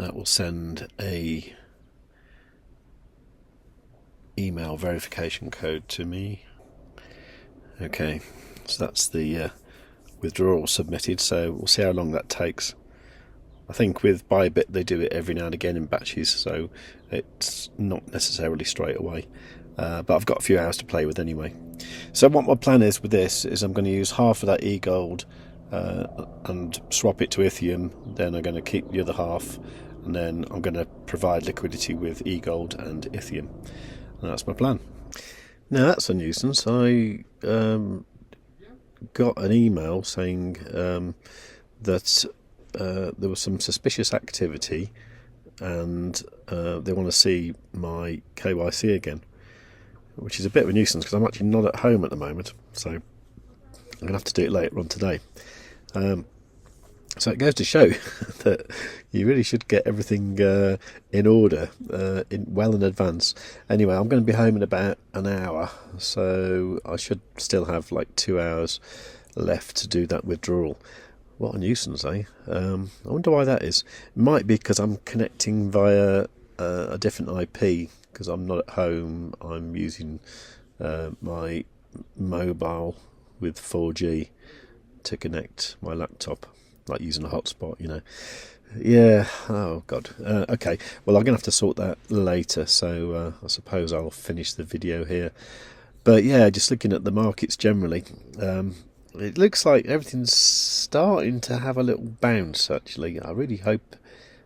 that will send a email verification code to me. Okay, so that's the withdrawal submitted, so we'll see how long that takes. I think with ByBit they do it every now and again in batches, so it's not necessarily straight away, but I've got a few hours to play with anyway. So what my plan is with this is I'm going to use half of that eGold and swap it to Itheum, then I'm going to keep the other half, and then I'm going to provide liquidity with eGold and Itheum, and that's my plan. Now that's a nuisance. I got an email saying that there was some suspicious activity and they want to see my KYC again, which is a bit of a nuisance because I'm actually not at home at the moment, so I'm going to have to do it later on today. So it goes to show that you really should get everything in order well in advance. Anyway, I'm going to be home in about an hour, so I should still have like 2 hours left to do that withdrawal. What a nuisance, eh? I wonder why that is. It might be because I'm connecting via a different IP, because I'm not at home. I'm using my mobile with 4G to connect my laptop, like using a hotspot, you know. Yeah, oh god. Okay, well I'm going to have to sort that later, so I suppose I'll finish the video here. But yeah, just looking at the markets generally, it looks like everything's starting to have a little bounce, actually. I really hope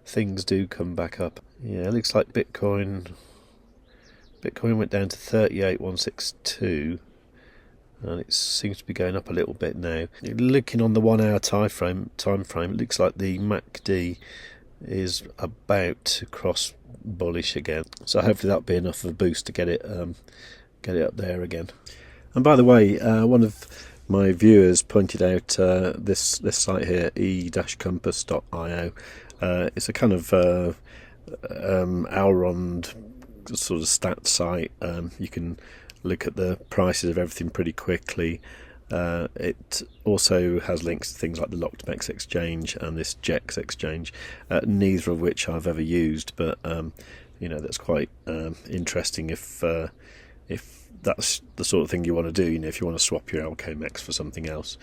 things do come back up. Yeah, it looks like Bitcoin went down to 38,162, and it seems to be going up a little bit now. Looking on the 1 hour time frame, it looks like the MACD is about to cross bullish again. So hopefully that'll be enough of a boost to get it up there again. And by the way, one of my viewers pointed out this site here, e-compass.io. It's a kind of Elrond sort of stat site. You can look at the prices of everything pretty quickly. It also has links to things like the LockedMex exchange and this JEX exchange, neither of which I've ever used, but you know, that's quite interesting if that's the sort of thing you want to do. You know, if you want to swap your LKMex for something else,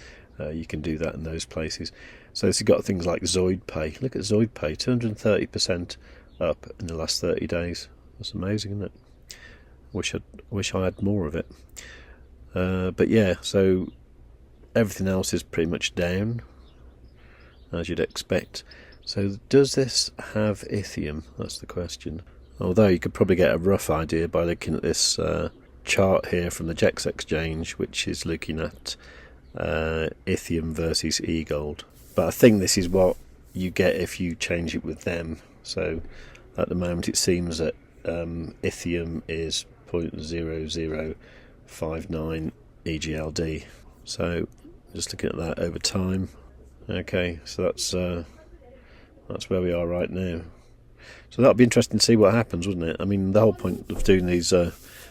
you can do that in those places. So you've got things like ZoidPay. Look at ZoidPay, 230% up in the last 30 days. That's amazing, isn't it? Wish I had more of it. But yeah, so everything else is pretty much down, as you'd expect. So does this have Itheum? That's the question. Although you could probably get a rough idea by looking at this chart here from the JEX exchange, which is looking at Itheum versus eGold. But I think this is what you get if you change it with them. So at the moment it seems that Itheum is 0.0059 EGLD. So just looking at that over time. Okay, so that's where we are right now. So that'll be interesting to see what happens, wouldn't it? I mean, the whole point of doing these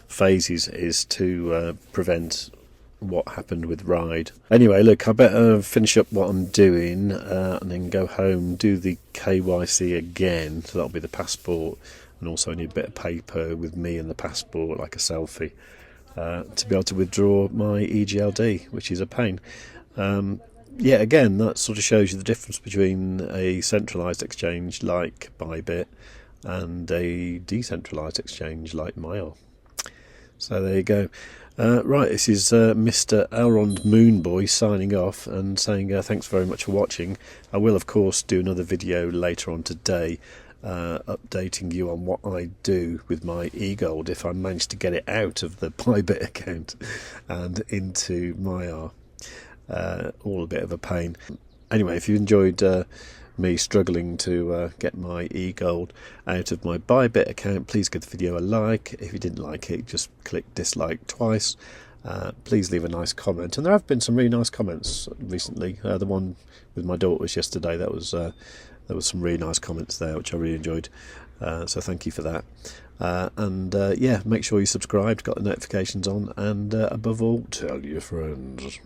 phases is to prevent what happened with Ride. Anyway, look, I better finish up what I'm doing and then go home, do the KYC again. So that'll be the passport, and also I need a bit of paper with me and the passport, like a selfie, to be able to withdraw my EGLD, which is a pain. Yeah, again, that sort of shows you the difference between a centralised exchange like ByBit and a decentralised exchange like Maiar. So there you go. Right, this is Mr. Elrond Moonboy signing off and saying thanks very much for watching. I will, of course, do another video later on today updating you on what I do with my eGold if I manage to get it out of the ByBit account and into Maiar. All a bit of a pain. Anyway, if you enjoyed me struggling to get my eGold out of my ByBit account, please give the video a like. If you didn't like it, just click dislike twice. Please leave a nice comment, and there have been some really nice comments recently. The one with my daughters yesterday, there was some really nice comments there which I really enjoyed, so thank you for that. Yeah, make sure you subscribed, got the notifications on, and above all, tell your friends.